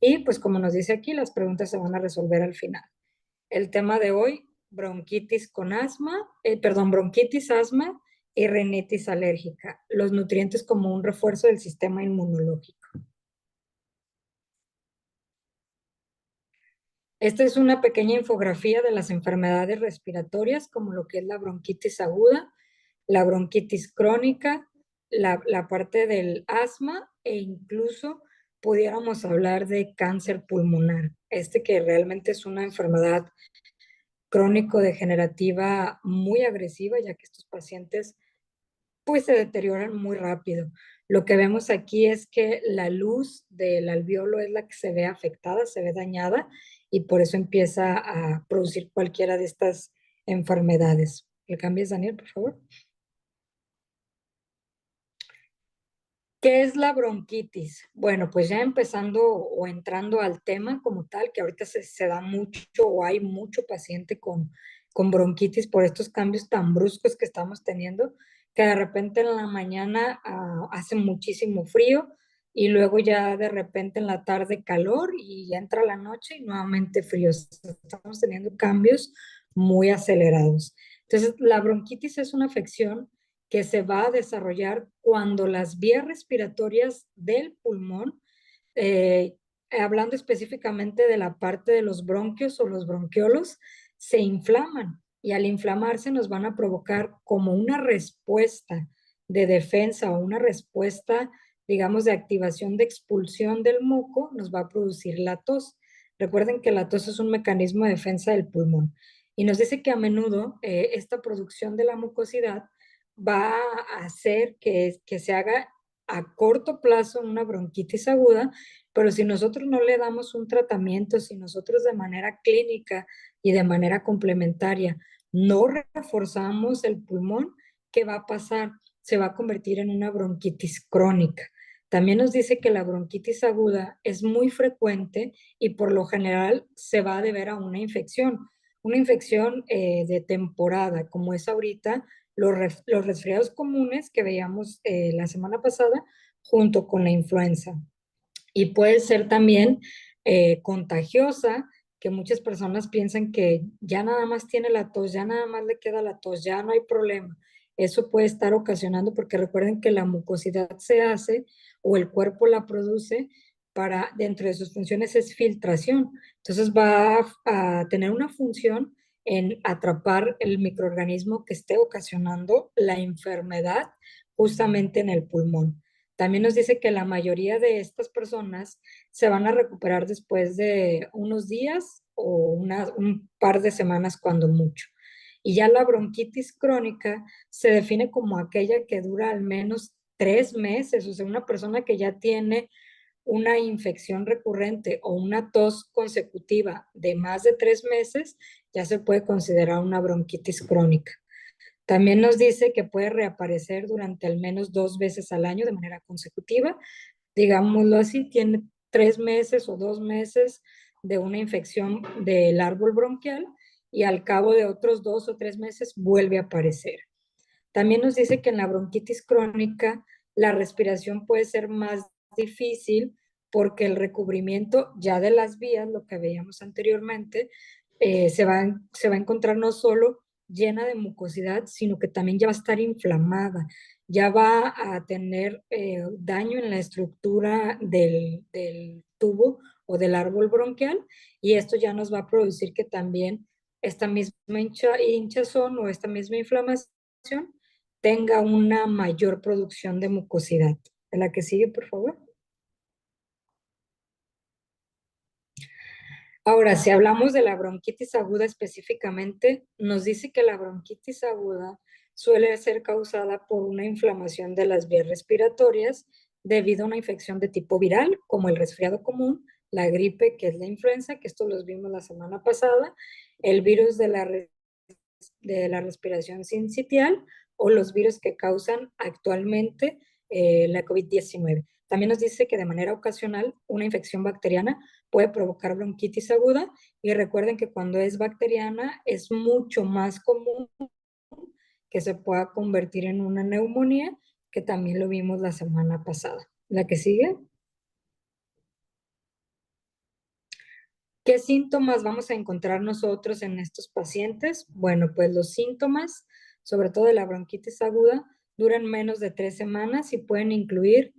Y pues como nos dice aquí, las preguntas se van a resolver al final. El tema de hoy, bronquitis con asma, bronquitis, asma y rinitis alérgica. Los nutrientes como un refuerzo del sistema inmunológico. Esta es una pequeña infografía de las enfermedades respiratorias, como lo que es la bronquitis aguda, la bronquitis crónica, la parte del asma e incluso pudiéramos hablar de cáncer pulmonar, que realmente es una enfermedad crónico-degenerativa muy agresiva, ya que estos pacientes pues se deterioran muy rápido. Lo que vemos aquí es que la luz del alveolo es la que se ve afectada, se ve dañada y por eso empieza a producir cualquiera de estas enfermedades. ¿Le cambias, Daniel, por favor? ¿Qué es la bronquitis? Bueno, pues ya empezando o entrando al tema como tal, que ahorita se da mucho o hay mucho paciente con bronquitis por estos cambios tan bruscos que estamos teniendo, que de repente en la mañana hace muchísimo frío y luego ya de repente en la tarde calor y ya entra la noche y nuevamente frío. Estamos teniendo cambios muy acelerados. Entonces, la bronquitis es una afección que se va a desarrollar cuando las vías respiratorias del pulmón, eh, hablando específicamente de la parte de los bronquios o los bronquiolos, se inflaman y al inflamarse nos van a provocar como una respuesta de defensa o una respuesta, digamos, de activación de expulsión del moco, nos va a producir la tos. Recuerden que la tos es un mecanismo de defensa del pulmón y nos dice que a menudo esta producción de la mucosidad va a hacer que se haga a corto plazo una bronquitis aguda, pero si nosotros no le damos un tratamiento, si nosotros de manera clínica y de manera complementaria no reforzamos el pulmón, ¿qué va a pasar? Se va a convertir en una bronquitis crónica. También nos dice que la bronquitis aguda es muy frecuente y por lo general se va a deber a una infección de temporada, como es ahorita los resfriados comunes que veíamos la semana pasada junto con la influenza. Y puede ser también contagiosa, que muchas personas piensan que ya nada más tiene la tos, ya nada más le queda la tos, ya no hay problema. Eso puede estar ocasionando, porque recuerden que la mucosidad se hace o el cuerpo la produce para, dentro de sus funciones es filtración. Entonces va a tener una función en atrapar el microorganismo que esté ocasionando la enfermedad justamente en el pulmón. También nos dice que la mayoría de estas personas se van a recuperar después de unos días o un par de semanas cuando mucho. Y ya la bronquitis crónica se define como aquella que dura al menos 3 meses, o sea, una persona que ya tiene una infección recurrente o una tos consecutiva de más de 3 meses, ya se puede considerar una bronquitis crónica. También nos dice que puede reaparecer durante al menos 2 veces al año de manera consecutiva. Digámoslo así, tiene 3 meses o 2 meses de una infección del árbol bronquial y al cabo de otros 2 o 3 meses vuelve a aparecer. También nos dice que en la bronquitis crónica la respiración puede ser más difícil porque el recubrimiento ya de las vías, lo que veíamos anteriormente, se va a encontrar no solo llena de mucosidad, sino que también ya va a estar inflamada, ya va a tener daño en la estructura del tubo o del árbol bronquial y esto ya nos va a producir que también esta misma hinchazón o esta misma inflamación tenga una mayor producción de mucosidad. ¿De la que sigue, por favor? Ahora, si hablamos de la bronquitis aguda específicamente, nos dice que la bronquitis aguda suele ser causada por una inflamación de las vías respiratorias debido a una infección de tipo viral, como el resfriado común, la gripe, que es la influenza, que esto los vimos la semana pasada, el virus de la respiración sincitial o los virus que causan actualmente la COVID-19. También nos dice que de manera ocasional una infección bacteriana puede provocar bronquitis aguda y recuerden que cuando es bacteriana es mucho más común que se pueda convertir en una neumonía, que también lo vimos la semana pasada. ¿La que sigue? ¿Qué síntomas vamos a encontrar nosotros en estos pacientes? Bueno, pues los síntomas, sobre todo de la bronquitis aguda, duran menos de 3 semanas y pueden incluir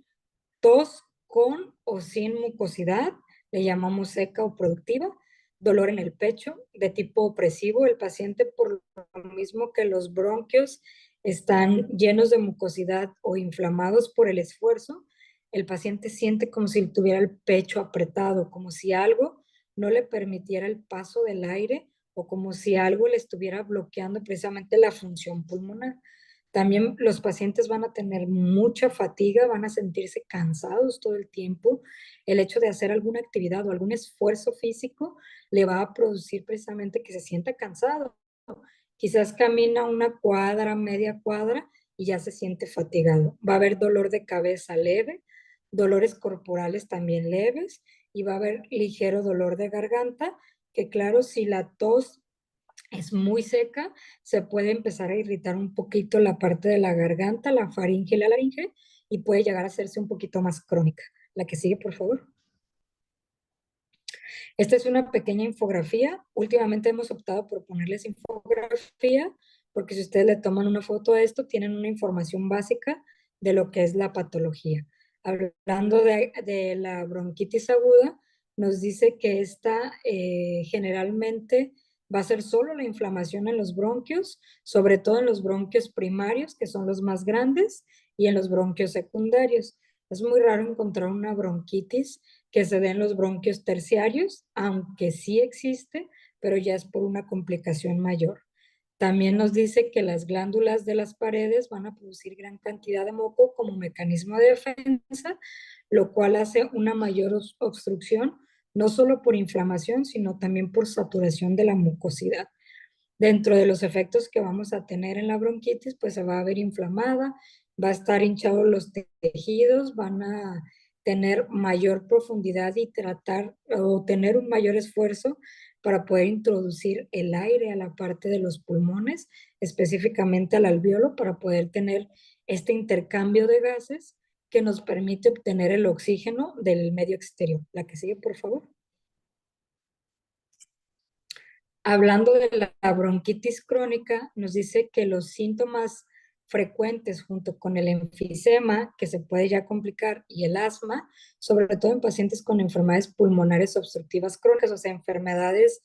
tos con o sin mucosidad, le llamamos seca o productiva, dolor en el pecho de tipo opresivo. El paciente, por lo mismo que los bronquios están llenos de mucosidad o inflamados por el esfuerzo, el paciente siente como si tuviera el pecho apretado, como si algo no le permitiera el paso del aire o como si algo le estuviera bloqueando precisamente la función pulmonar. También los pacientes van a tener mucha fatiga, van a sentirse cansados todo el tiempo. El hecho de hacer alguna actividad o algún esfuerzo físico le va a producir precisamente que se sienta cansado. Quizás camina una cuadra, media cuadra y ya se siente fatigado. Va a haber dolor de cabeza leve, dolores corporales también leves y va a haber ligero dolor de garganta, que claro, si la tos es muy seca, se puede empezar a irritar un poquito la parte de la garganta, la faringe y la laringe, y puede llegar a hacerse un poquito más crónica. La que sigue, por favor. Esta es una pequeña infografía. Últimamente hemos optado por ponerles infografía, porque si ustedes le toman una foto a esto, tienen una información básica de lo que es la patología. Hablando de la bronquitis aguda, nos dice que esta generalmente va a ser solo la inflamación en los bronquios, sobre todo en los bronquios primarios, que son los más grandes, y en los bronquios secundarios. Es muy raro encontrar una bronquitis que se den los bronquios terciarios, aunque sí existe, pero ya es por una complicación mayor. También nos dice que las glándulas de las paredes van a producir gran cantidad de moco como mecanismo de defensa, lo cual hace una mayor obstrucción, no solo por inflamación, sino también por saturación de la mucosidad. Dentro de los efectos que vamos a tener en la bronquitis, pues se va a ver inflamada, va a estar hinchados los tejidos, van a tener mayor profundidad y tratar o tener un mayor esfuerzo para poder introducir el aire a la parte de los pulmones, específicamente al alveolo, para poder tener este intercambio de gases que nos permite obtener el oxígeno del medio exterior. La que sigue, por favor. Hablando de la bronquitis crónica, nos dice que los síntomas frecuentes junto con el enfisema, que se puede ya complicar, y el asma, sobre todo en pacientes con enfermedades pulmonares obstructivas crónicas, o sea, enfermedades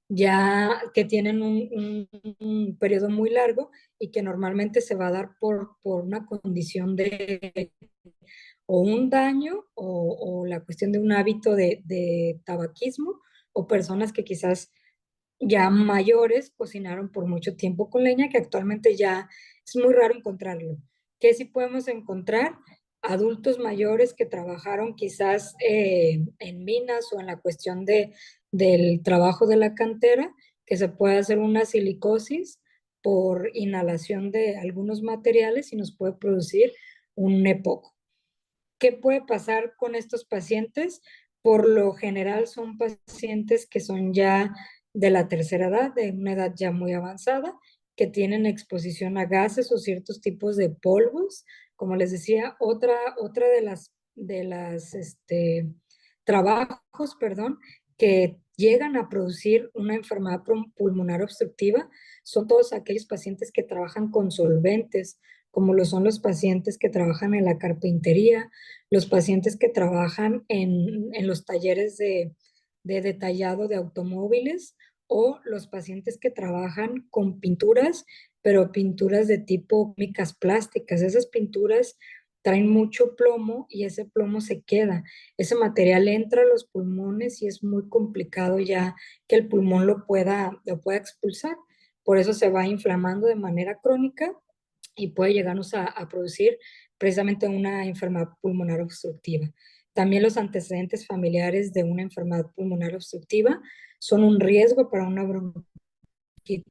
ya que tienen un periodo muy largo y que normalmente se va a dar por una condición de o un daño o la cuestión de un hábito de tabaquismo o personas que quizás ya mayores cocinaron por mucho tiempo con leña, que actualmente ya es muy raro encontrarlo. ¿Qué sí podemos encontrar? Adultos mayores que trabajaron quizás en minas o en la cuestión del trabajo de la cantera, que se puede hacer una silicosis por inhalación de algunos materiales y nos puede producir un EPOC. ¿Qué puede pasar con estos pacientes? Por lo general son pacientes que son ya de la tercera edad, de una edad ya muy avanzada, que tienen exposición a gases o ciertos tipos de polvos. Como les decía, otra de las trabajos, perdón, que llegan a producir una enfermedad pulmonar obstructiva son todos aquellos pacientes que trabajan con solventes, como lo son los pacientes que trabajan en la carpintería, los pacientes que trabajan en los talleres de detallado de automóviles o los pacientes que trabajan con pinturas, pero pinturas de tipo químicas plásticas. Esas pinturas traen mucho plomo y ese plomo se queda. Ese material entra a los pulmones y es muy complicado ya que el pulmón lo pueda expulsar. Por eso se va inflamando de manera crónica y puede llegarnos a producir precisamente una enfermedad pulmonar obstructiva. También los antecedentes familiares de una enfermedad pulmonar obstructiva son un riesgo para una bronquitis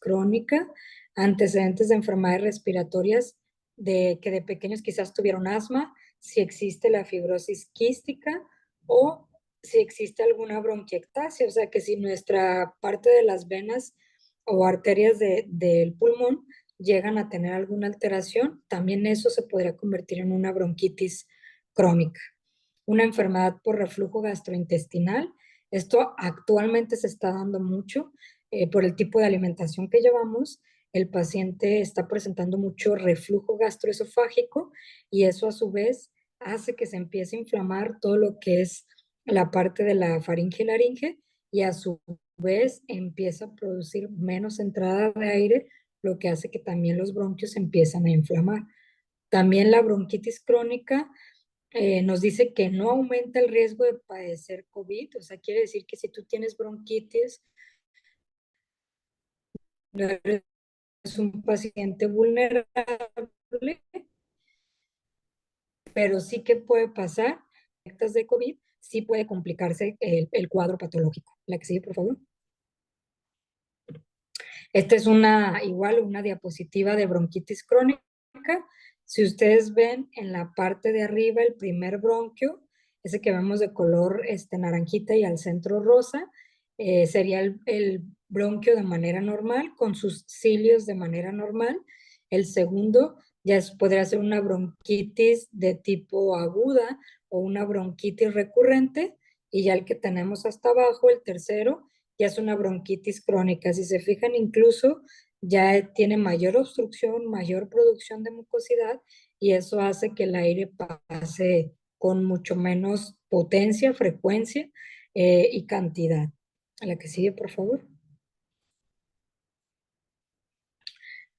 crónica, antecedentes de enfermedades respiratorias de que de pequeños quizás tuvieron asma, si existe la fibrosis quística o si existe alguna bronquiectasia, o sea que si nuestra parte de las venas o arterias del pulmón llegan a tener alguna alteración, también eso se podría convertir en una bronquitis crónica. Una enfermedad por reflujo gastrointestinal Esto actualmente se está dando mucho por el tipo de alimentación que llevamos. El paciente está presentando mucho reflujo gastroesofágico y eso a su vez hace que se empiece a inflamar todo lo que es la parte de la faringe y laringe y a su vez empieza a producir menos entrada de aire, lo que hace que también los bronquios se empiezan a inflamar. También la bronquitis crónica nos dice que no aumenta el riesgo de padecer COVID, o sea, quiere decir que si tú tienes bronquitis, no eres un paciente vulnerable, pero sí que puede pasar, de COVID, sí puede complicarse el cuadro patológico. La que sigue, por favor. Esta es igual una diapositiva de bronquitis crónica. Si ustedes ven en la parte de arriba el primer bronquio, ese que vemos de color naranjita y al centro rosa, sería el bronquio de manera normal, con sus cilios de manera normal. El segundo podría ser una bronquitis de tipo aguda o una bronquitis recurrente. Y ya el que tenemos hasta abajo, el tercero, ya es una bronquitis crónica. Si se fijan, incluso ya tiene mayor obstrucción, mayor producción de mucosidad y eso hace que el aire pase con mucho menos potencia, frecuencia y cantidad. A la que sigue, por favor.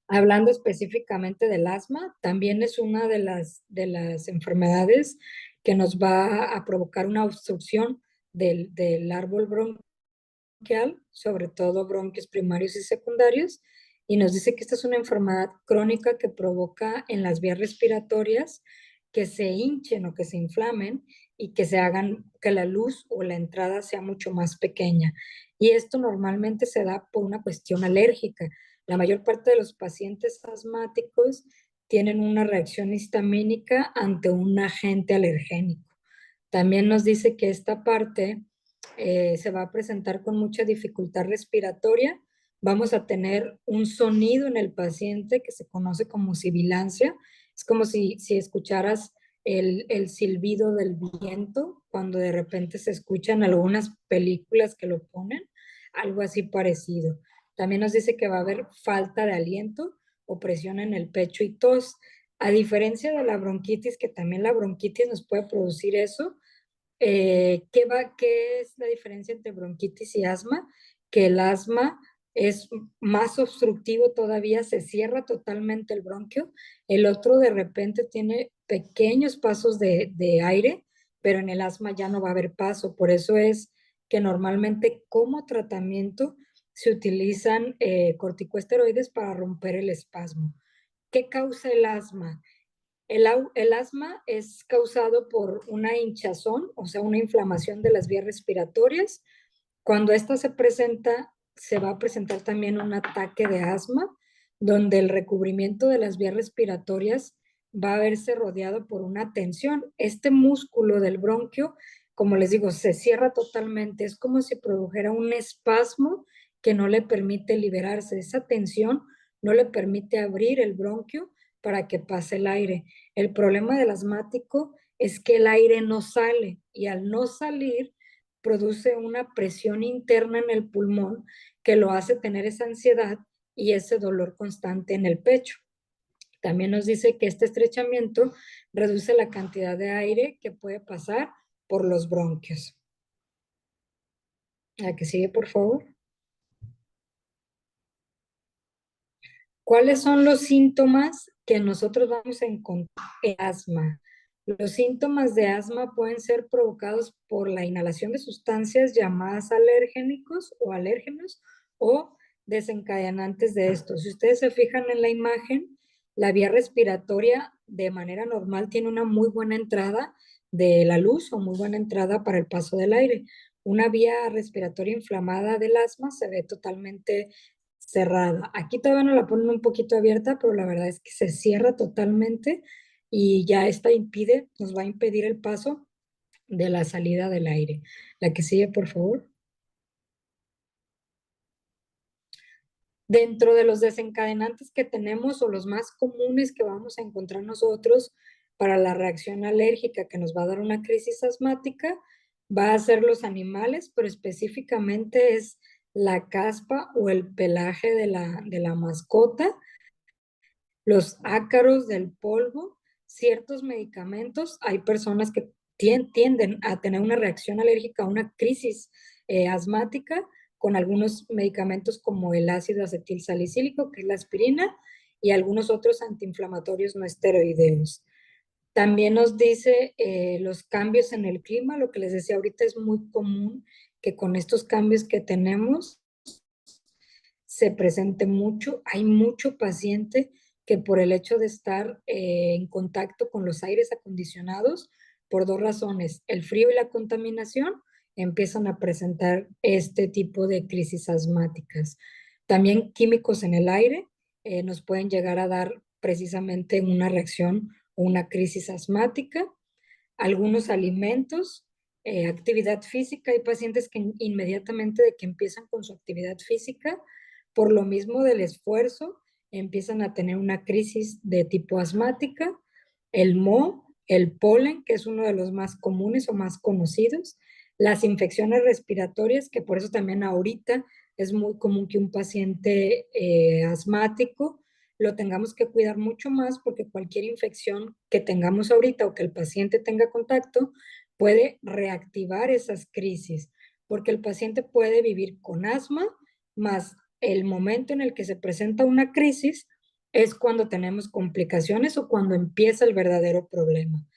Hablando específicamente del asma, también es una de las enfermedades que nos va a provocar una obstrucción del árbol bronquial, sobre todo bronquios primarios y secundarios, y nos dice que esta es una enfermedad crónica que provoca en las vías respiratorias que se hinchen o que se inflamen y que se hagan, que la luz o la entrada sea mucho más pequeña. Y esto normalmente se da por una cuestión alérgica. La mayor parte de los pacientes asmáticos tienen una reacción histamínica ante un agente alergénico. También nos dice que esta parte se va a presentar con mucha dificultad respiratoria. Vamos a tener un sonido en el paciente que se conoce como sibilancia. Es como si escucharas el silbido del viento cuando de repente se escuchan algunas películas que lo ponen, algo así parecido. También nos dice que va a haber falta de aliento, opresión en el pecho y tos. A diferencia de la bronquitis, que también la bronquitis nos puede producir eso, ¿qué es la diferencia entre bronquitis y asma? Que el asma es más obstructivo todavía, se cierra totalmente el bronquio. El otro de repente tiene pequeños pasos de aire, pero en el asma ya no va a haber paso. Por eso es que normalmente como tratamiento se utilizan corticosteroides para romper el espasmo. ¿Qué causa el asma? El asma es causado por una hinchazón, o sea, una inflamación de las vías respiratorias. Cuando esta se presenta, se va a presentar también un ataque de asma, donde el recubrimiento de las vías respiratorias va a verse rodeado por una tensión. Este músculo del bronquio, como les digo, se cierra totalmente. Es como si produjera un espasmo que no le permite liberarse. Esa tensión no le permite abrir el bronquio para que pase el aire. El problema del asmático es que el aire no sale y al no salir produce una presión interna en el pulmón que lo hace tener esa ansiedad y ese dolor constante en el pecho. También nos dice que este estrechamiento reduce la cantidad de aire que puede pasar por los bronquios. La que sigue, por favor. ¿Cuáles son los síntomas que nosotros vamos a encontrar en asma? Los síntomas de asma pueden ser provocados por la inhalación de sustancias llamadas alergénicos o alérgenos o desencadenantes de esto. Si ustedes se fijan en la imagen, la vía respiratoria de manera normal tiene una muy buena entrada de la luz o muy buena entrada para el paso del aire. Una vía respiratoria inflamada del asma se ve totalmente cerrada. Aquí todavía no la ponen un poquito abierta, pero la verdad es que se cierra totalmente y ya esta nos va a impedir el paso de la salida del aire. La que sigue, por favor. Dentro de los desencadenantes que tenemos o los más comunes que vamos a encontrar nosotros para la reacción alérgica que nos va a dar una crisis asmática, va a ser los animales, pero específicamente es la caspa o el pelaje de la mascota, los ácaros del polvo, ciertos medicamentos. Hay personas que tienden a tener una reacción alérgica, una crisis asmática con algunos medicamentos como el ácido acetil salicílico, que es la aspirina, y algunos otros antiinflamatorios no esteroideos. También nos dice los cambios en el clima, lo que les decía ahorita es muy común que con estos cambios que tenemos se presente mucho. Hay mucho paciente que por el hecho de estar en contacto con los aires acondicionados, por dos razones, el frío y la contaminación, empiezan a presentar este tipo de crisis asmáticas. También químicos en el aire nos pueden llegar a dar precisamente una reacción o una crisis asmática. Algunos alimentos, actividad física. Hay pacientes que inmediatamente de que empiezan con su actividad física, por lo mismo del esfuerzo, empiezan a tener una crisis de tipo asmática. El moho, el polen, que es uno de los más comunes o más conocidos. Las infecciones respiratorias, que por eso también ahorita es muy común que un paciente asmático lo tengamos que cuidar mucho más, porque cualquier infección que tengamos ahorita o que el paciente tenga contacto puede reactivar esas crisis, porque el paciente puede vivir con asma, más el momento en el que se presenta una crisis es cuando tenemos complicaciones o cuando empieza el verdadero problema.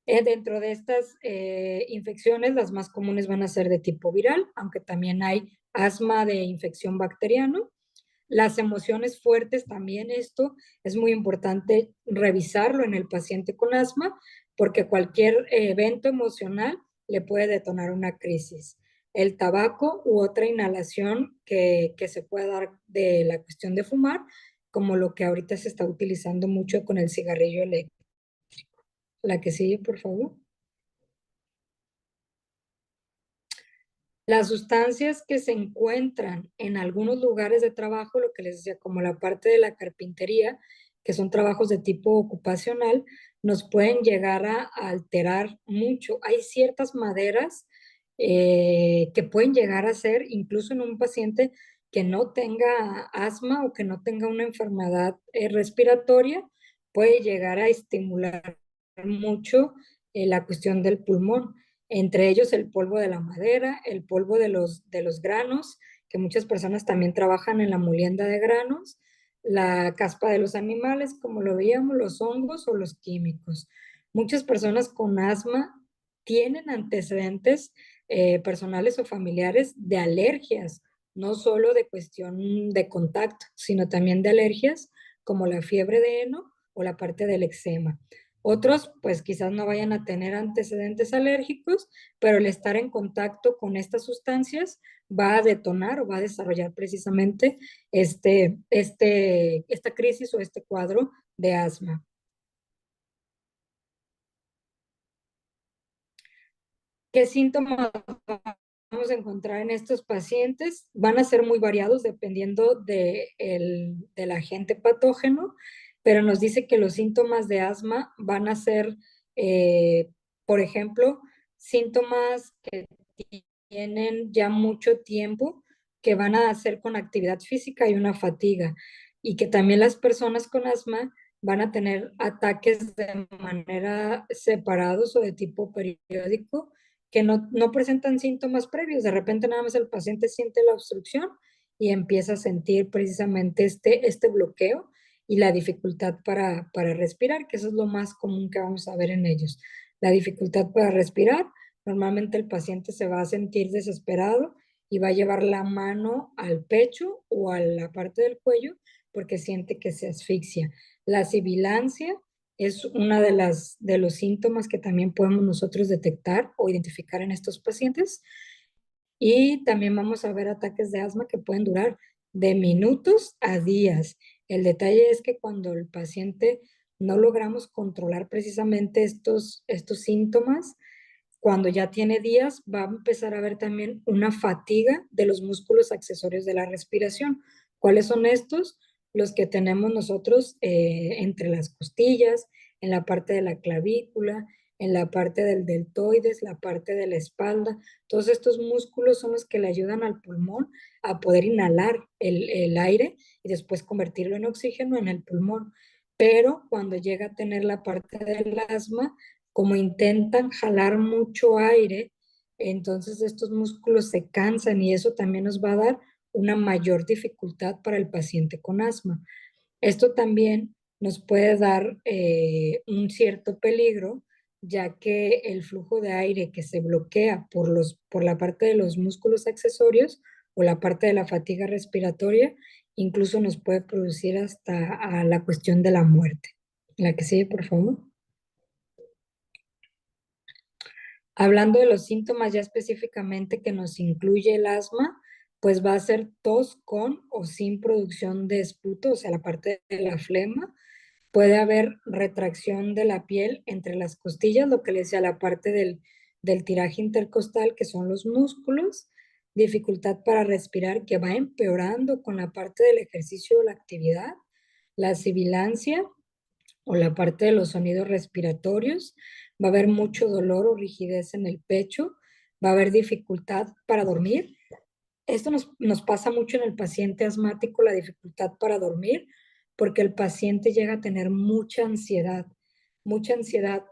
Dentro de estas infecciones, las más comunes van a ser de tipo viral, aunque también hay asma de infección bacteriana. Las emociones fuertes también, esto es muy importante revisarlo en el paciente con asma, porque cualquier evento emocional le puede detonar una crisis. El tabaco u otra inhalación que se puede dar de la cuestión de fumar, como lo que ahorita se está utilizando mucho con el cigarrillo eléctrico. La que sigue, por favor. Las sustancias que se encuentran en algunos lugares de trabajo, lo que les decía, como la parte de la carpintería, que son trabajos de tipo ocupacional, nos pueden llegar a alterar mucho. Hay ciertas maderas que pueden llegar a ser, incluso en un paciente que no tenga asma o que no tenga una enfermedad respiratoria, puede llegar a estimular mucho la cuestión del pulmón, entre ellos el polvo de la madera, el polvo de los granos, que muchas personas también trabajan en la molienda de granos, la caspa de los animales, como lo veíamos, los hongos o los químicos. Muchas personas con asma tienen antecedentes personales o familiares de alergias, no solo de cuestión de contacto, sino también de alergias como la fiebre de heno o la parte del eczema. Otros, pues quizás no vayan a tener antecedentes alérgicos, pero el estar en contacto con estas sustancias va a detonar o va a desarrollar precisamente esta crisis o este cuadro de asma. ¿Qué síntomas vamos a encontrar en estos pacientes? Van a ser muy variados dependiendo del agente patógeno, pero nos dice que los síntomas de asma van a ser, por ejemplo, síntomas que tienen ya mucho tiempo, que van a hacer con actividad física y una fatiga, y que también las personas con asma van a tener ataques de manera separados o de tipo periódico, que no presentan síntomas previos. De repente nada más el paciente siente la obstrucción y empieza a sentir precisamente este bloqueo y la dificultad para respirar, que eso es lo más común que vamos a ver en ellos. La dificultad para respirar, normalmente el paciente se va a sentir desesperado y va a llevar la mano al pecho o a la parte del cuello porque siente que se asfixia. La sibilancia es una de los síntomas que también podemos nosotros detectar o identificar en estos pacientes. Y también vamos a ver ataques de asma que pueden durar de minutos a días. El detalle es que cuando el paciente no logramos controlar precisamente estos síntomas, cuando ya tiene días, va a empezar a haber también una fatiga de los músculos accesorios de la respiración. ¿Cuáles son estos? Los que tenemos nosotros entre las costillas, en la parte de la clavícula, en la parte del deltoides, la parte de la espalda. Todos estos músculos son los que le ayudan al pulmón a poder inhalar el aire y después convertirlo en oxígeno en el pulmón. Pero cuando llega a tener la parte del asma, como intentan jalar mucho aire, entonces estos músculos se cansan y eso también nos va a dar una mayor dificultad para el paciente con asma. Esto también nos puede dar un cierto peligro, ya que el flujo de aire que se bloquea por la parte de los músculos accesorios o la parte de la fatiga respiratoria, incluso nos puede producir hasta a la cuestión de la muerte. La que sigue, por favor. Hablando de los síntomas ya específicamente que nos incluye el asma, pues va a ser tos con o sin producción de esputo, o sea, la parte de la flema. Puede haber retracción de la piel entre las costillas, lo que le decía la parte del tiraje intercostal, que son los músculos, dificultad para respirar que va empeorando con la parte del ejercicio o la actividad, la sibilancia o la parte de los sonidos respiratorios, va a haber mucho dolor o rigidez en el pecho, va a haber dificultad para dormir. Esto nos pasa mucho en el paciente asmático, la dificultad para dormir, porque el paciente llega a tener mucha ansiedad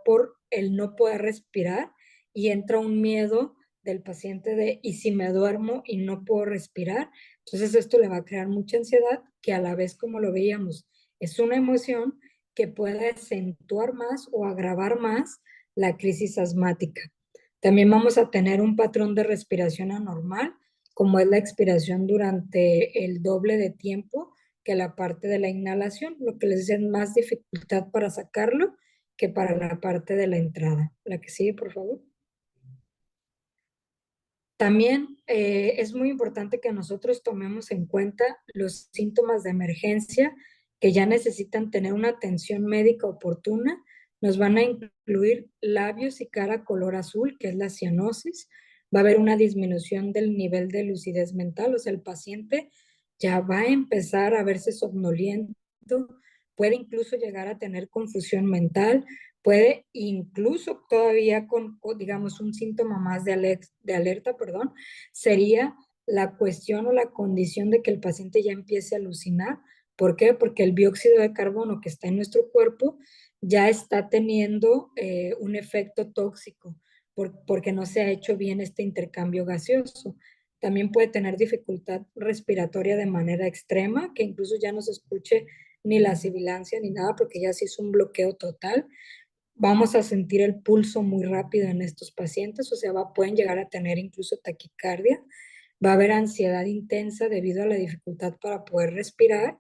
por el no poder respirar y entra un miedo del paciente de, ¿y si me duermo y no puedo respirar? Entonces esto le va a crear mucha ansiedad que a la vez, como lo veíamos, es una emoción que puede acentuar más o agravar más la crisis asmática. También vamos a tener un patrón de respiración anormal, como es la expiración durante el doble de tiempo que la parte de la inhalación, lo que les dice más dificultad para sacarlo que para la parte de la entrada. La que sigue, por favor. También es muy importante que nosotros tomemos en cuenta los síntomas de emergencia que ya necesitan tener una atención médica oportuna. Nos van a incluir labios y cara color azul, que es la cianosis. Va a haber una disminución del nivel de lucidez mental, o sea, el paciente ya va a empezar a verse somnoliento, puede incluso llegar a tener confusión mental, puede incluso todavía digamos, un síntoma más de alerta, perdón, sería la cuestión o la condición de que el paciente ya empiece a alucinar. ¿Por qué? Porque el dióxido de carbono que está en nuestro cuerpo ya está teniendo un efecto tóxico porque no se ha hecho bien este intercambio gaseoso. También puede tener dificultad respiratoria de manera extrema, que incluso ya no se escuche ni la sibilancia ni nada, porque ya se hizo un bloqueo total. Vamos a sentir el pulso muy rápido en estos pacientes, o sea, pueden llegar a tener incluso taquicardia. Va a haber ansiedad intensa debido a la dificultad para poder respirar.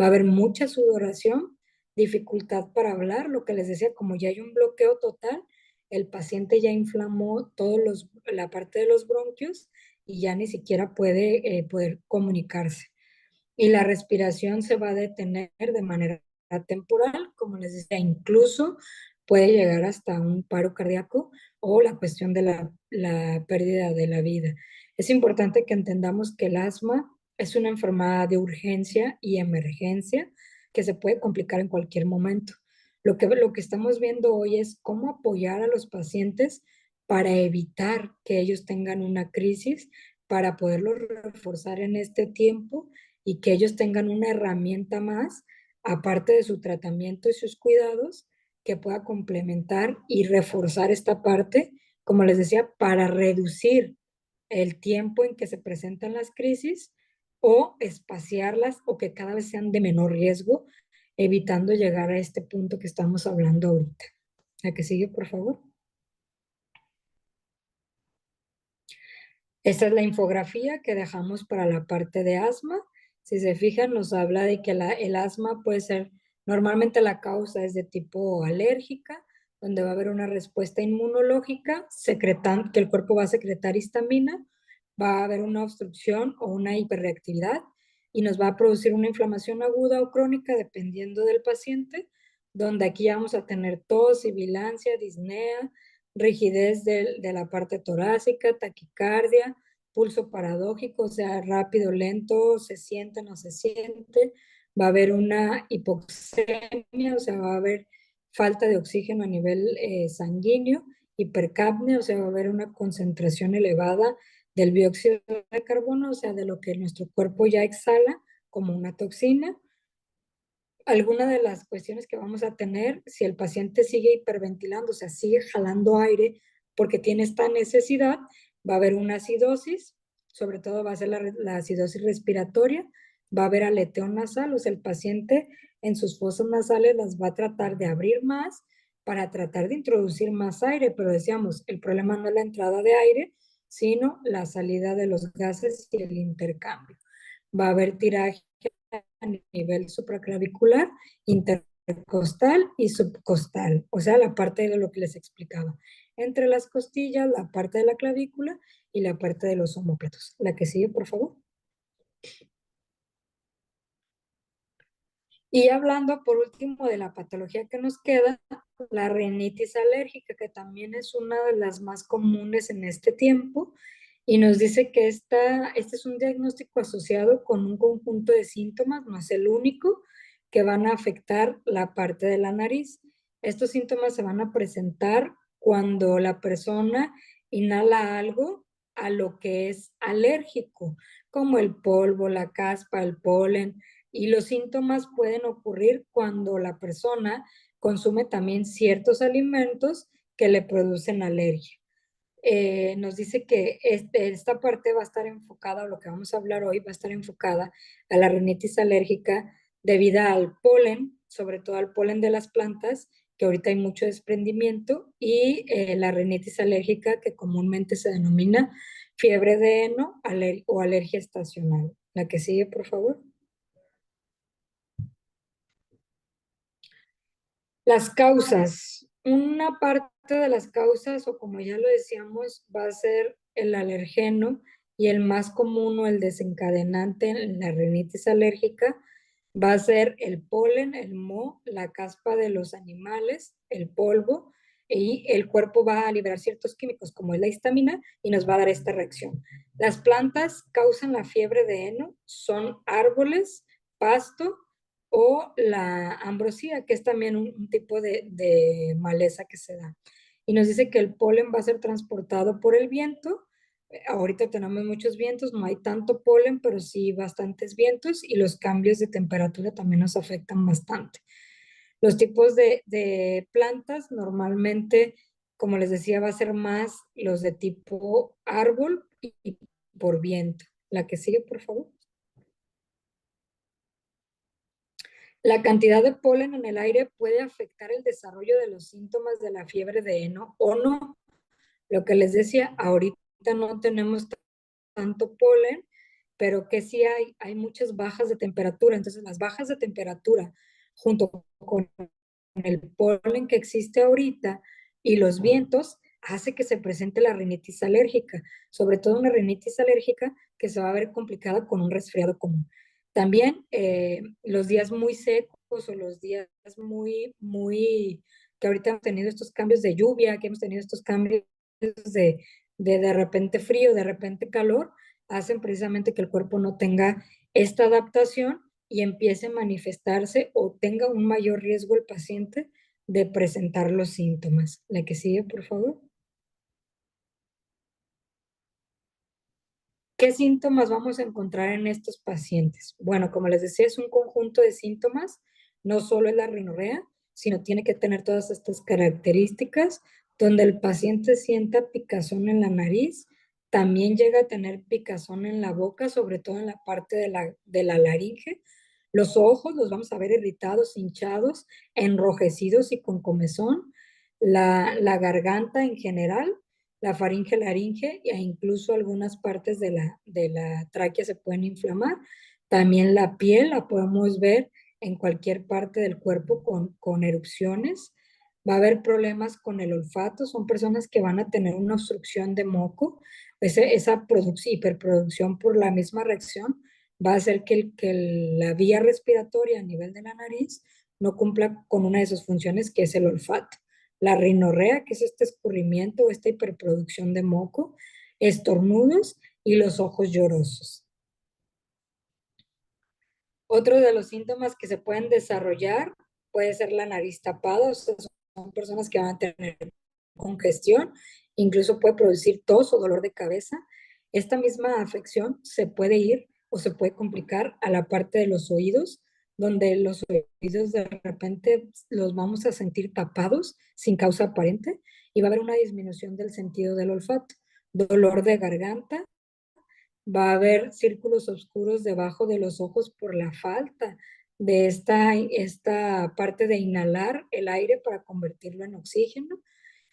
Va a haber mucha sudoración, dificultad para hablar, lo que les decía, como ya hay un bloqueo total, el paciente ya inflamó la parte de los bronquios y ya ni siquiera puede poder comunicarse. Y la respiración se va a detener de manera temporal, como les decía, incluso puede llegar hasta un paro cardíaco o la cuestión de la pérdida de la vida. Es importante que entendamos que el asma es una enfermedad de urgencia y emergencia que se puede complicar en cualquier momento. Lo que estamos viendo hoy es cómo apoyar a los pacientes para evitar que ellos tengan una crisis, para poderlos reforzar en este tiempo y que ellos tengan una herramienta más, aparte de su tratamiento y sus cuidados, que pueda complementar y reforzar esta parte, como les decía, para reducir el tiempo en que se presentan las crisis o espaciarlas o que cada vez sean de menor riesgo, evitando llegar a este punto que estamos hablando ahorita. La que sigue, por favor. Esta es la infografía que dejamos para la parte de asma. Si se fijan, nos habla de que el asma puede ser, normalmente la causa es de tipo alérgica, donde va a haber una respuesta inmunológica, que el cuerpo va a secretar histamina, va a haber una obstrucción o una hiperreactividad y nos va a producir una inflamación aguda o crónica dependiendo del paciente, donde aquí ya vamos a tener tos, sibilancia, disnea, rigidez de la parte torácica, taquicardia, pulso paradójico, o sea, rápido, lento, se siente, no se siente. Va a haber una hipoxemia, o sea, va a haber falta de oxígeno a nivel sanguíneo, hipercapnia, o sea, va a haber una concentración elevada del dióxido de carbono, o sea, de lo que nuestro cuerpo ya exhala como una toxina. Alguna de las cuestiones que vamos a tener, si el paciente sigue hiperventilando, o sea, sigue jalando aire porque tiene esta necesidad, va a haber una acidosis, sobre todo va a ser la acidosis respiratoria, va a haber aleteo nasal, o sea, el paciente en sus fosas nasales las va a tratar de abrir más para tratar de introducir más aire, pero decíamos, el problema no es la entrada de aire, sino la salida de los gases y el intercambio. Va a haber tiraje a nivel supraclavicular, intercostal y subcostal, o sea, la parte de lo que les explicaba. Entre las costillas, la parte de la clavícula y la parte de los omóplatos. La que sigue, por favor. Y hablando por último de la patología que nos queda, la rinitis alérgica, que también es una de las más comunes en este tiempo, y nos dice que este es un diagnóstico asociado con un conjunto de síntomas, no es el único, que van a afectar la parte de la nariz. Estos síntomas se van a presentar cuando la persona inhala algo a lo que es alérgico, como el polvo, la caspa, el polen, y los síntomas pueden ocurrir cuando la persona consume también ciertos alimentos que le producen alergia. Nos dice que esta parte va a estar enfocada, o lo que vamos a hablar hoy va a estar enfocada a la rinitis alérgica debido al polen, sobre todo al polen de las plantas, que ahorita hay mucho desprendimiento, y la rinitis alérgica que comúnmente se denomina fiebre de heno o alergia estacional. La que sigue, por favor. Las causas. Una parte de las causas, o como ya lo decíamos, va a ser el alergeno y el más común o el desencadenante en la rinitis alérgica va a ser el polen, el moho, la caspa de los animales, el polvo, y el cuerpo va a liberar ciertos químicos como es la histamina y nos va a dar esta reacción. Las plantas causan la fiebre de heno, son árboles, pasto o la ambrosía, que es también un tipo de maleza que se da. Y nos dice que el polen va a ser transportado por el viento. Ahorita tenemos muchos vientos, no hay tanto polen, pero sí bastantes vientos, y los cambios de temperatura también nos afectan bastante. Los tipos de plantas normalmente, como les decía, va a ser más los de tipo árbol y por viento. La que sigue, por favor. La cantidad de polen en el aire puede afectar el desarrollo de los síntomas de la fiebre de heno o no. Lo que les decía, ahorita no tenemos tanto polen, pero que sí hay muchas bajas de temperatura. Entonces, las bajas de temperatura, junto con el polen que existe ahorita y los vientos, hace que se presente la rinitis alérgica, sobre todo una rinitis alérgica que se va a ver complicada con un resfriado común. También los días muy secos o los días que ahorita hemos tenido estos cambios de lluvia, que hemos tenido estos cambios de repente frío, de repente calor, hacen precisamente que el cuerpo no tenga esta adaptación y empiece a manifestarse o tenga un mayor riesgo el paciente de presentar los síntomas. La que sigue, por favor. ¿Qué síntomas vamos a encontrar en estos pacientes? Bueno, como les decía, es un conjunto de síntomas, no solo es la rinorrea, sino tiene que tener todas estas características, donde el paciente sienta picazón en la nariz, también llega a tener picazón en la boca, sobre todo en la parte de la laringe. Los ojos los vamos a ver irritados, hinchados, enrojecidos y con comezón. La garganta en general, la faringe, laringe e incluso algunas partes de la tráquea se pueden inflamar. También la piel la podemos ver en cualquier parte del cuerpo con erupciones. Va a haber problemas con el olfato, son personas que van a tener una obstrucción de moco. Esa hiperproducción por la misma reacción va a hacer que la vía respiratoria a nivel de la nariz no cumpla con una de sus funciones, que es el olfato. La rinorrea, que es este escurrimiento o esta hiperproducción de moco, estornudos y los ojos llorosos. Otro de los síntomas que se pueden desarrollar puede ser la nariz tapada, o sea, son personas que van a tener congestión, incluso puede producir tos o dolor de cabeza. Esta misma afección se puede ir o se puede complicar a la parte de los oídos, donde los oídos de repente los vamos a sentir tapados sin causa aparente y va a haber una disminución del sentido del olfato, dolor de garganta, va a haber círculos oscuros debajo de los ojos por la falta de esta parte de inhalar el aire para convertirlo en oxígeno,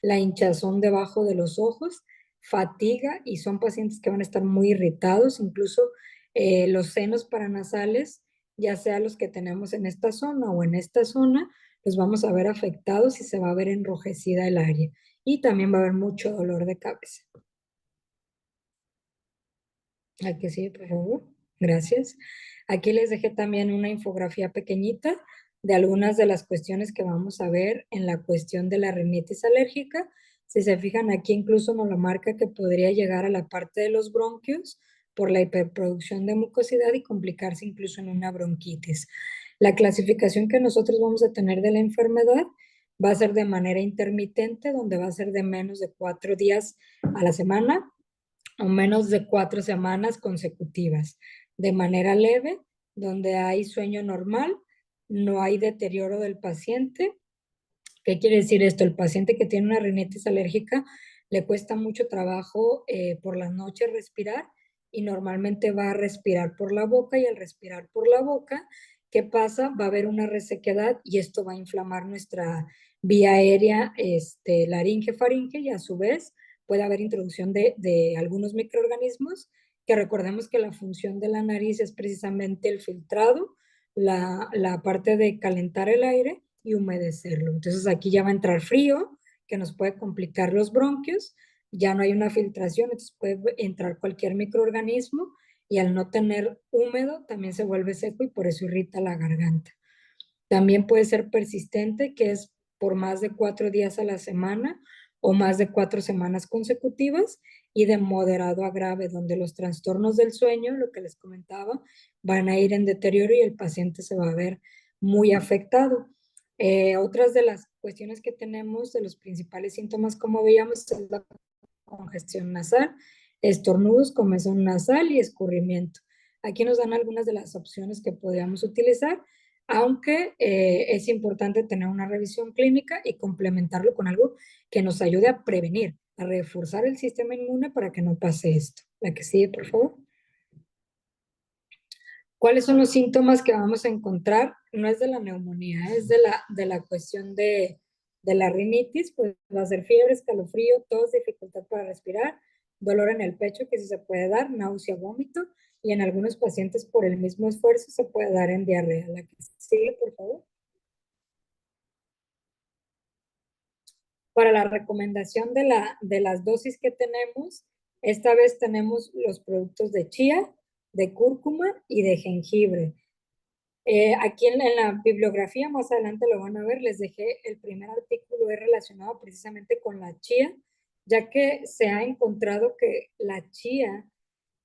la hinchazón debajo de los ojos, fatiga y son pacientes que van a estar muy irritados, incluso los senos paranasales, ya sea los que tenemos en esta zona o en esta zona, los vamos a ver afectados y se va a ver enrojecida el área. Y también va a haber mucho dolor de cabeza. Aquí sí, por favor. Gracias. Aquí les dejé también una infografía pequeñita de algunas de las cuestiones que vamos a ver en la cuestión de la rinitis alérgica. Si se fijan, aquí incluso nos lo marca que podría llegar a la parte de los bronquios por la hiperproducción de mucosidad y complicarse incluso en una bronquitis. La clasificación que nosotros vamos a tener de la enfermedad va a ser de manera intermitente, donde va a ser de menos de 4 días a la semana o menos de 4 semanas consecutivas, de manera leve, donde hay sueño normal, no hay deterioro del paciente. ¿Qué quiere decir esto? El paciente que tiene una rinitis alérgica le cuesta mucho trabajo por las noches respirar y normalmente va a respirar por la boca y al respirar por la boca, ¿qué pasa? Va a haber una resequedad y esto va a inflamar nuestra vía aérea, laringe, faringe y a su vez puede haber introducción de algunos microorganismos que recordemos que la función de la nariz es precisamente el filtrado, la parte de calentar el aire y humedecerlo. Entonces aquí ya va a entrar frío, que nos puede complicar los bronquios, ya no hay una filtración, entonces puede entrar cualquier microorganismo y al no tener húmedo también se vuelve seco y por eso irrita la garganta. También puede ser persistente, que es por más de 4 días a la semana o más de 4 semanas consecutivas y de moderado a grave, donde los trastornos del sueño, lo que les comentaba, van a ir en deterioro y el paciente se va a ver muy afectado. Otras de las cuestiones que tenemos, de los principales síntomas, como veíamos, es la congestión nasal, estornudos, comezón nasal y escurrimiento. Aquí nos dan algunas de las opciones que podríamos utilizar, aunque es importante tener una revisión clínica y complementarlo con algo que nos ayude a prevenir, a reforzar el sistema inmune para que no pase esto. La que sigue, por favor. ¿Cuáles son los síntomas que vamos a encontrar? No es de la neumonía, es de la cuestión de la rinitis, pues va a ser fiebre, escalofrío, tos, dificultad para respirar, dolor en el pecho que sí se puede dar, náusea, vómito, y en algunos pacientes por el mismo esfuerzo se puede dar en diarrea. La que sigue, por favor. Para la recomendación de las dosis que tenemos, esta vez tenemos los productos de chía, de cúrcuma y de jengibre. Aquí en la bibliografía, más adelante lo van a ver, les dejé el primer artículo es relacionado precisamente con la chía, ya que se ha encontrado que la chía,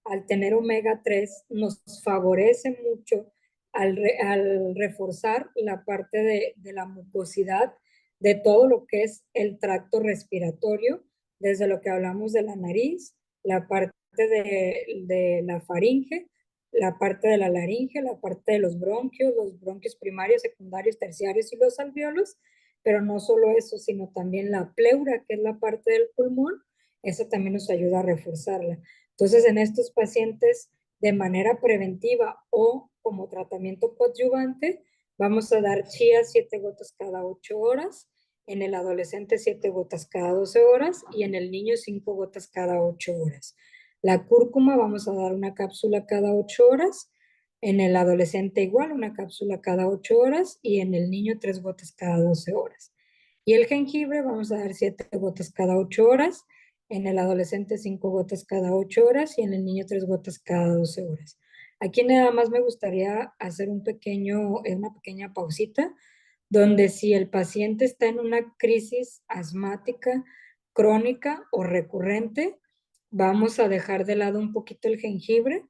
al tener omega 3 nos favorece mucho al reforzar la parte de la mucosidad de todo lo que es el tracto respiratorio, desde lo que hablamos de la nariz, la parte de la faringe, la parte de la laringe, la parte de los bronquios primarios, secundarios, terciarios y los alveolos, pero no solo eso, sino también la pleura, que es la parte del pulmón, eso también nos ayuda a reforzarla. Entonces, en estos pacientes, de manera preventiva o como tratamiento coadyuvante, vamos a dar chía 7 gotas cada 8 horas, en el adolescente 7 gotas cada 12 horas y en el niño 5 gotas cada 8 horas. La cúrcuma vamos a dar una cápsula cada 8 horas, en el adolescente igual una cápsula cada 8 horas y en el niño 3 gotas cada 12 horas. Y el jengibre vamos a dar 7 gotas cada 8 horas, en el adolescente 5 gotas cada 8 horas y en el niño 3 gotas cada 12 horas. Aquí nada más me gustaría hacer una pequeña pausita, donde si el paciente está en una crisis asmática crónica o recurrente, vamos a dejar de lado un poquito el jengibre,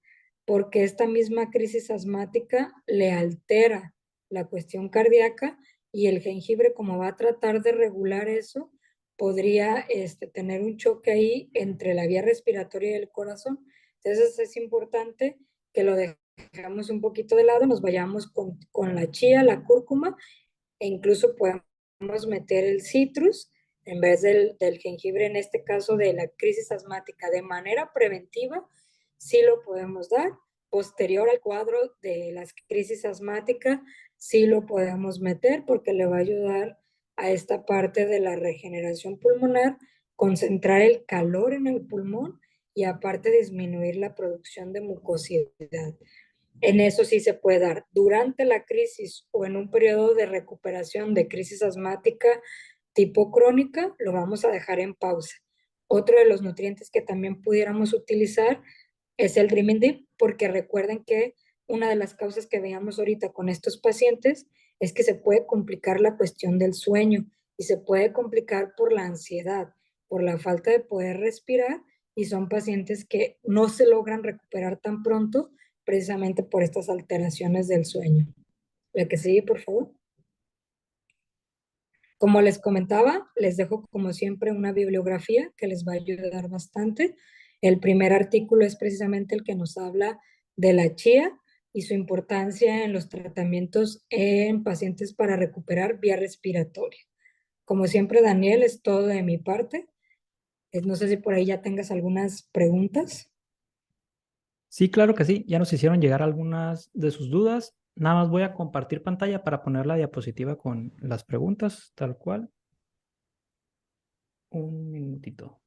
porque esta misma crisis asmática le altera la cuestión cardíaca y el jengibre, como va a tratar de regular eso, podría tener un choque ahí entre la vía respiratoria y el corazón. Entonces es importante que lo dejemos un poquito de lado, nos vayamos con la chía, la cúrcuma, e incluso podemos meter el citrus en vez del jengibre, en este caso de la crisis asmática, de manera preventiva, sí lo podemos dar. Posterior al cuadro de las crisis asmáticas, sí lo podemos meter porque le va a ayudar a esta parte de la regeneración pulmonar, concentrar el calor en el pulmón y aparte disminuir la producción de mucosidad. En eso sí se puede dar. Durante la crisis o en un periodo de recuperación de crisis asmática tipo crónica, lo vamos a dejar en pausa. Otro de los nutrientes que también pudiéramos utilizar es el Dreaming Deep, porque recuerden que una de las causas que veíamos ahorita con estos pacientes es que se puede complicar la cuestión del sueño y se puede complicar por la ansiedad, por la falta de poder respirar, y son pacientes que no se logran recuperar tan pronto precisamente por estas alteraciones del sueño. La que sigue, por favor. Como les comentaba, les dejo como siempre una bibliografía que les va a ayudar bastante. El primer artículo es precisamente el que nos habla de la chía y su importancia en los tratamientos en pacientes para recuperar vía respiratoria. Como siempre, Daniel, es todo de mi parte. No sé si por ahí ya tengas algunas preguntas. Sí, claro que sí. Ya nos hicieron llegar algunas de sus dudas. Nada más voy a compartir pantalla para poner la diapositiva con las preguntas, tal cual. Un minutito.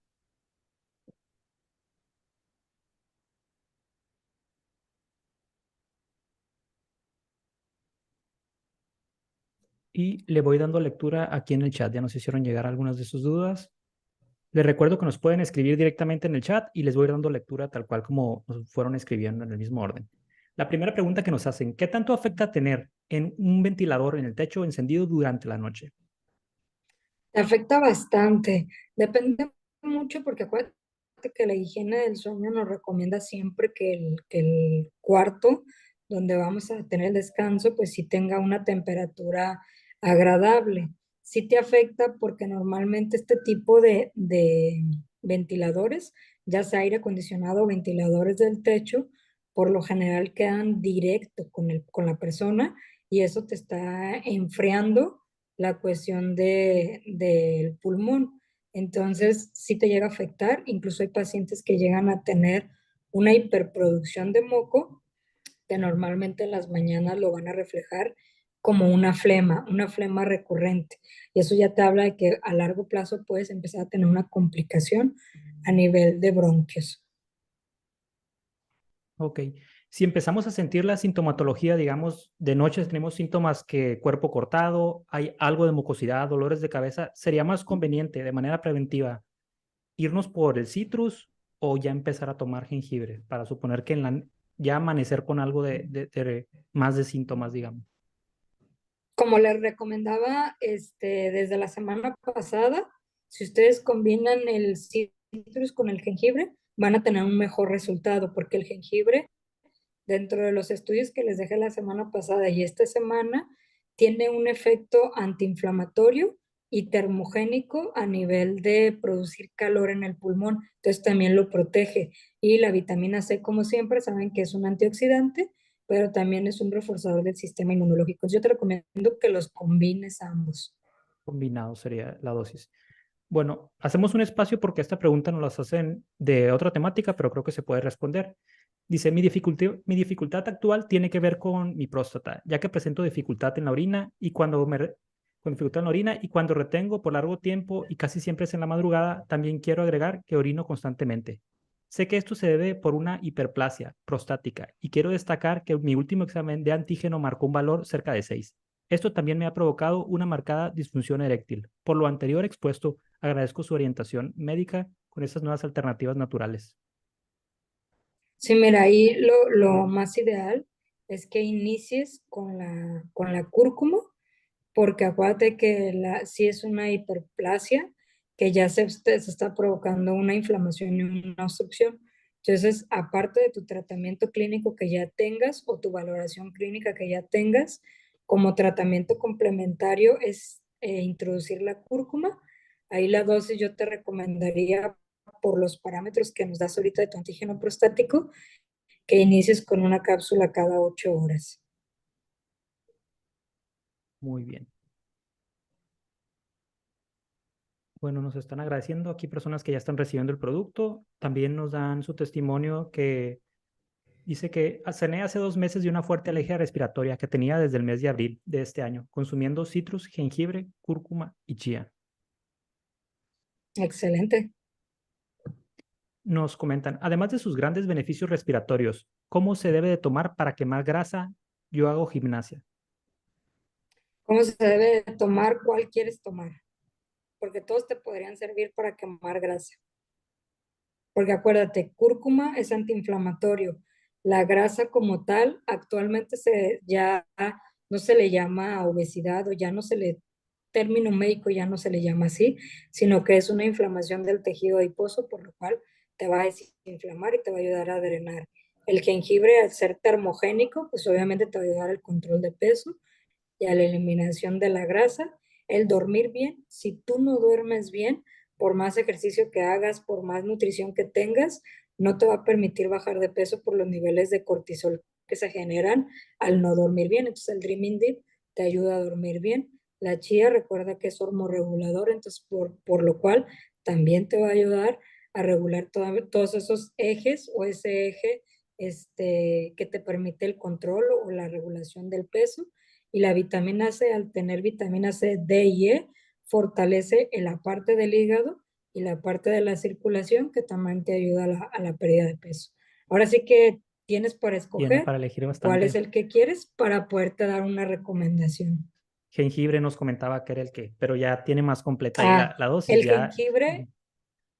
Y le voy dando lectura aquí en el chat. Ya nos hicieron llegar algunas de sus dudas. Les recuerdo que nos pueden escribir directamente en el chat y les voy dando lectura tal cual como nos fueron escribiendo en el mismo orden. La primera pregunta que nos hacen: ¿qué tanto afecta tener en un ventilador en el techo encendido durante la noche? Te afecta bastante. Depende mucho porque acuérdate que la higiene del sueño nos recomienda siempre que el cuarto donde vamos a tener el descanso, pues sí tenga una temperatura agradable. Sí te afecta porque normalmente este tipo de ventiladores, ya sea aire acondicionado o ventiladores del techo, por lo general quedan directo con la persona y eso te está enfriando la cuestión del pulmón. Entonces, sí te llega a afectar. Incluso hay pacientes que llegan a tener una hiperproducción de moco, que normalmente en las mañanas lo van a reflejar como una flema recurrente. Y eso ya te habla de que a largo plazo puedes empezar a tener una complicación a nivel de bronquios. Ok. Si empezamos a sentir la sintomatología, digamos, de noche tenemos síntomas que cuerpo cortado, hay algo de mucosidad, dolores de cabeza, ¿sería más conveniente de manera preventiva irnos por el citrus o ya empezar a tomar jengibre para suponer que ya amanecer con algo de más de síntomas, digamos? Como les recomendaba desde la semana pasada, si ustedes combinan el citrus con el jengibre, van a tener un mejor resultado, porque el jengibre, dentro de los estudios que les dejé la semana pasada y esta semana, tiene un efecto antiinflamatorio y termogénico a nivel de producir calor en el pulmón. Entonces también lo protege. Y la vitamina C, como siempre, saben que es un antioxidante, pero también es un reforzador del sistema inmunológico. Yo te recomiendo que los combines ambos. Combinado sería la dosis. Bueno, hacemos un espacio porque esta pregunta nos las hacen de otra temática, pero creo que se puede responder. Dice: mi dificultad actual tiene que ver con mi próstata, ya que presento dificultad en la orina y con dificultad en la orina y cuando retengo por largo tiempo y casi siempre es en la madrugada, también quiero agregar que orino constantemente. Sé que esto se debe por una hiperplasia prostática y quiero destacar que mi último examen de antígeno marcó un valor cerca de 6. Esto también me ha provocado una marcada disfunción eréctil. Por lo anterior expuesto, agradezco su orientación médica con estas nuevas alternativas naturales. Sí, mira, ahí lo más ideal es que inicies con la cúrcuma, porque acuérdate que si es una hiperplasia, que ya se está provocando una inflamación y una obstrucción. Entonces, aparte de tu tratamiento clínico que ya tengas o tu valoración clínica que ya tengas, como tratamiento complementario es introducir la cúrcuma. Ahí la dosis yo te recomendaría por los parámetros que nos das ahorita de tu antígeno prostático, que inicies con una cápsula cada 8 horas. Muy bien. Bueno, nos están agradeciendo aquí personas que ya están recibiendo el producto. También nos dan su testimonio que dice que cené hace 2 meses de una fuerte alergia respiratoria que tenía desde el mes de abril de este año, consumiendo citrus, jengibre, cúrcuma y chía. Excelente. Nos comentan, además de sus grandes beneficios respiratorios, ¿cómo se debe de tomar para quemar grasa? Yo hago gimnasia. ¿Cómo se debe de tomar? ¿Cuál quieres tomar? Porque todos te podrían servir para quemar grasa. Porque acuérdate, cúrcuma es antiinflamatorio. La grasa como tal, actualmente ya no se le llama obesidad o ya no se le, término médico ya no se le llama así, sino que es una inflamación del tejido adiposo, por lo cual te va a desinflamar y te va a ayudar a drenar. El jengibre, al ser termogénico, pues obviamente te va a ayudar al control de peso y a la eliminación de la grasa. El dormir bien, si tú no duermes bien, por más ejercicio que hagas, por más nutrición que tengas, no te va a permitir bajar de peso por los niveles de cortisol que se generan al no dormir bien. Entonces el Dreaming Deep te ayuda a dormir bien. La chía recuerda que es hormorregulador, entonces por lo cual también te va a ayudar a regular todos esos ejes o ese eje que te permite el control o la regulación del peso. Y la vitamina C, al tener vitamina C, D y E, fortalece en la parte del hígado y la parte de la circulación que también te ayuda a la pérdida de peso. Ahora sí que tienes para Tiene escoger para elegir cuál es bastante. el que quieres para poderte dar una recomendación. Jengibre nos comentaba que era el que, pero ya tiene más completa ahí Ah, la dosis, el ya. jengibre,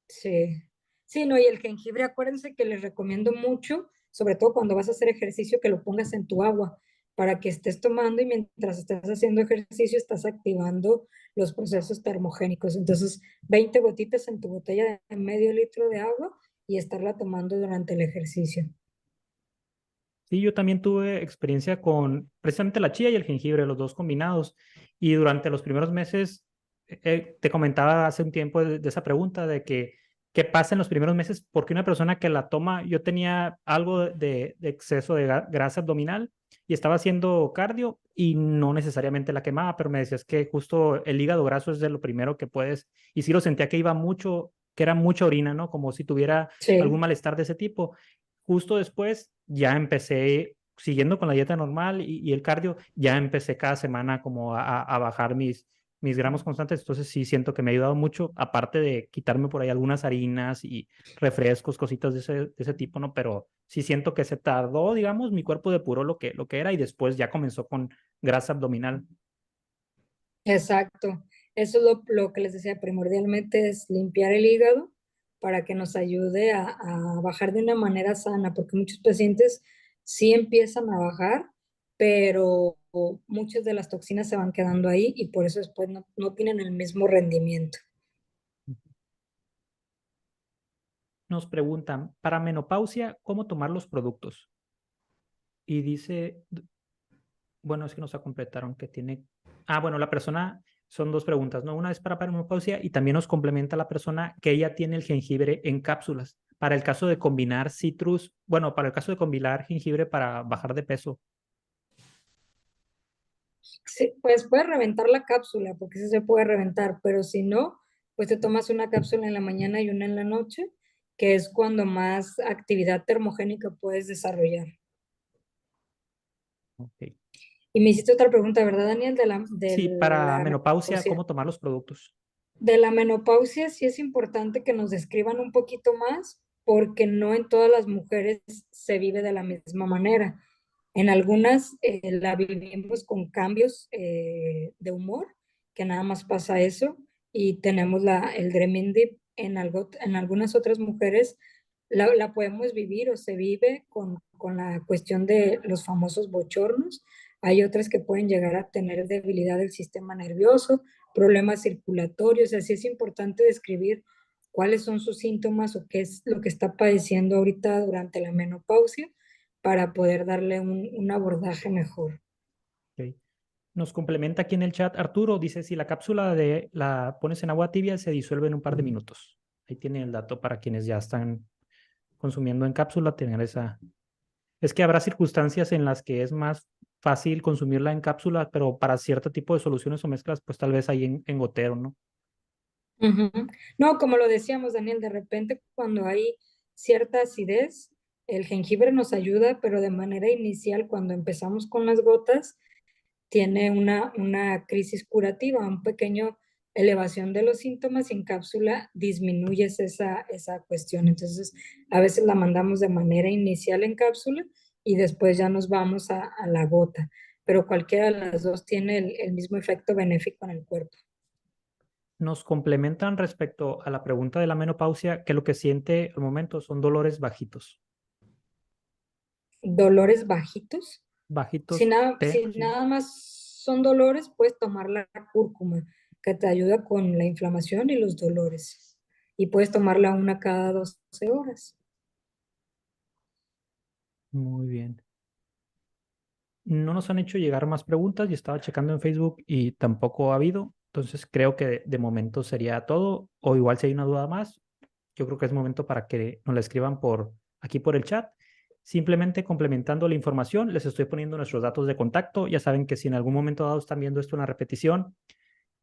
sí. Sí, no, y el jengibre, acuérdense que les recomiendo mucho, sobre todo cuando vas a hacer ejercicio, que lo pongas en tu agua para que estés tomando y mientras estás haciendo ejercicio estás activando los procesos termogénicos. Entonces, 20 gotitas en tu botella de medio litro de agua y estarla tomando durante el ejercicio. Sí, yo también tuve experiencia con precisamente la chía y el jengibre, los dos combinados. Y durante los primeros meses, te comentaba hace un tiempo de esa pregunta de que qué pasa en los primeros meses, porque una persona que la toma, yo tenía algo de exceso de grasa abdominal y estaba haciendo cardio y no necesariamente la quemaba, pero me decías que justo el hígado graso es de lo primero que puedes. Y sí lo sentía que iba mucho, que era mucha orina, ¿no? Como si tuviera algún Sí, malestar de ese tipo. Justo después ya empecé, siguiendo con la dieta normal y el cardio, ya empecé cada semana como a bajar mis gramos constantes. Entonces sí siento que me ha ayudado mucho, aparte de quitarme por ahí algunas harinas y refrescos, cositas de ese tipo, ¿no? Pero sí siento que se tardó, digamos, mi cuerpo depuró lo que era y después ya comenzó con grasa abdominal. exacto. Eso es lo que les decía, primordialmente es limpiar el hígado para que nos ayude a bajar de una manera sana, porque muchos pacientes sí empiezan a bajar, pero muchas de las toxinas se van quedando ahí y por eso después no tienen el mismo rendimiento. Nos preguntan, para menopausia, ¿cómo tomar los productos? Y dice, bueno, es que nos completaron que tiene. Ah, bueno, la persona, son dos preguntas, ¿no? Una es para menopausia y también nos complementa la persona que ella tiene el jengibre en cápsulas. Para el caso de combinar citrus, bueno, para el caso de combinar jengibre para bajar de peso. Sí, pues puedes reventar la cápsula, porque sí se puede reventar, pero si no, pues te tomas una cápsula en la mañana y una en la noche, que es cuando más actividad termogénica puedes desarrollar. Ok. Y me hiciste otra pregunta, ¿verdad, Daniel? De Sí, para la menopausia, menopausia. ¿cómo tomar los productos? De la menopausia sí es importante que nos describan un poquito más, porque no en todas las mujeres se vive de la misma manera. En algunas la vivimos con cambios de humor, que nada más pasa eso, y tenemos el Dreaming Deep. En algunas otras mujeres la podemos vivir o se vive con la cuestión de los famosos bochornos. Hay otras que pueden llegar a tener debilidad del sistema nervioso, problemas circulatorios. Así es importante describir cuáles son sus síntomas o qué es lo que está padeciendo ahorita durante la menopausia para poder darle un abordaje mejor. Ok. Nos complementa aquí en el chat Arturo, dice, si la cápsula la pones en agua tibia, se disuelve en un par de minutos. Ahí tiene el dato para quienes ya están consumiendo en cápsula, tener esa. Es que habrá circunstancias en las que es más fácil consumirla en cápsula, pero para cierto tipo de soluciones o mezclas, pues tal vez ahí en gotero, ¿no? Ujú. No, como lo decíamos, Daniel, de repente cuando hay cierta acidez, el jengibre nos ayuda, pero de manera inicial, cuando empezamos con las gotas, tiene una crisis curativa, un pequeño elevación de los síntomas y en cápsula disminuyes esa cuestión. Entonces, a veces la mandamos de manera inicial en cápsula y después ya nos vamos a la gota, pero cualquiera de las dos tiene el mismo efecto benéfico en el cuerpo. Nos complementan respecto a la pregunta de la menopausia, que lo que siente al momento son dolores bajitos. Dolores bajitos. Si Bajitos, nada, si nada más son dolores, puedes tomar la cúrcuma, que te ayuda con la inflamación y los dolores. Y puedes tomarla una cada 12 horas. muy bien. No nos han hecho llegar más preguntas y estaba checando en Facebook y tampoco ha habido. Entonces creo que de momento sería todo. O igual si hay una duda más, yo creo que es momento para que nos la escriban aquí por el chat. Simplemente complementando la información, les estoy poniendo nuestros datos de contacto. Ya saben que si en algún momento dado están viendo esto en la repetición,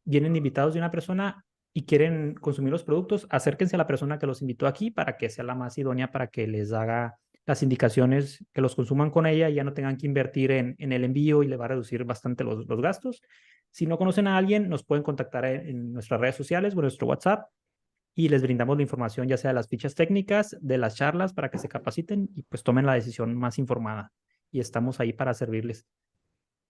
vienen invitados de una persona y quieren consumir los productos, acérquense a la persona que los invitó aquí para que sea la más idónea para que les haga las indicaciones, que los consuman con ella y ya no tengan que invertir en el envío y le va a reducir bastante los gastos. Si no conocen a alguien, nos pueden contactar en nuestras redes sociales o en nuestro WhatsApp y les brindamos la información, ya sea de las fichas técnicas, de las charlas, para que se capaciten y pues tomen la decisión más informada. Y estamos ahí para servirles.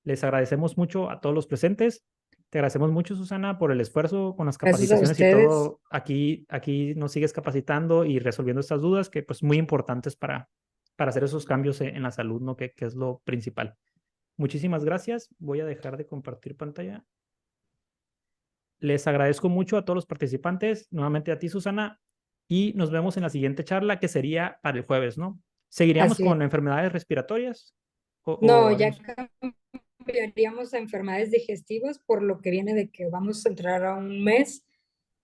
Les agradecemos mucho a todos los presentes. Te agradecemos mucho, Susana, por el esfuerzo con las Gracias a capacitaciones y ustedes. todo. Aquí nos sigues capacitando y resolviendo estas dudas que pues muy importantes para hacer esos cambios en la salud, ¿no? Que es lo principal. Muchísimas gracias. Voy a dejar de compartir pantalla. Les agradezco mucho a todos los participantes, nuevamente a ti, Susana, y nos vemos en la siguiente charla que sería para el jueves, ¿no? ¿Seguiríamos Así es. con enfermedades respiratorias No, o ya haremos? cambiaríamos a enfermedades digestivas por lo que viene de que vamos a entrar a un mes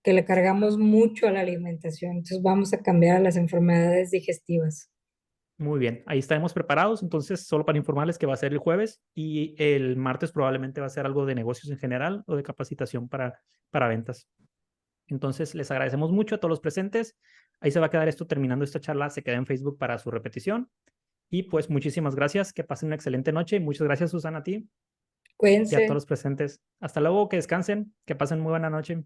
que le cargamos mucho a la alimentación. Entonces vamos a cambiar a las enfermedades digestivas. Muy bien, ahí estaremos preparados. Entonces, solo para informarles que va a ser el jueves y el martes probablemente va a ser algo de negocios en general o de capacitación para ventas. Entonces, les agradecemos mucho a todos los presentes. Ahí se va a quedar esto terminando esta charla, se queda en Facebook para su repetición. Y pues muchísimas gracias, que pasen una excelente noche. Muchas gracias, Susana, a ti y a todos Cuídense. los presentes. Hasta luego, que descansen, que pasen muy buena noche.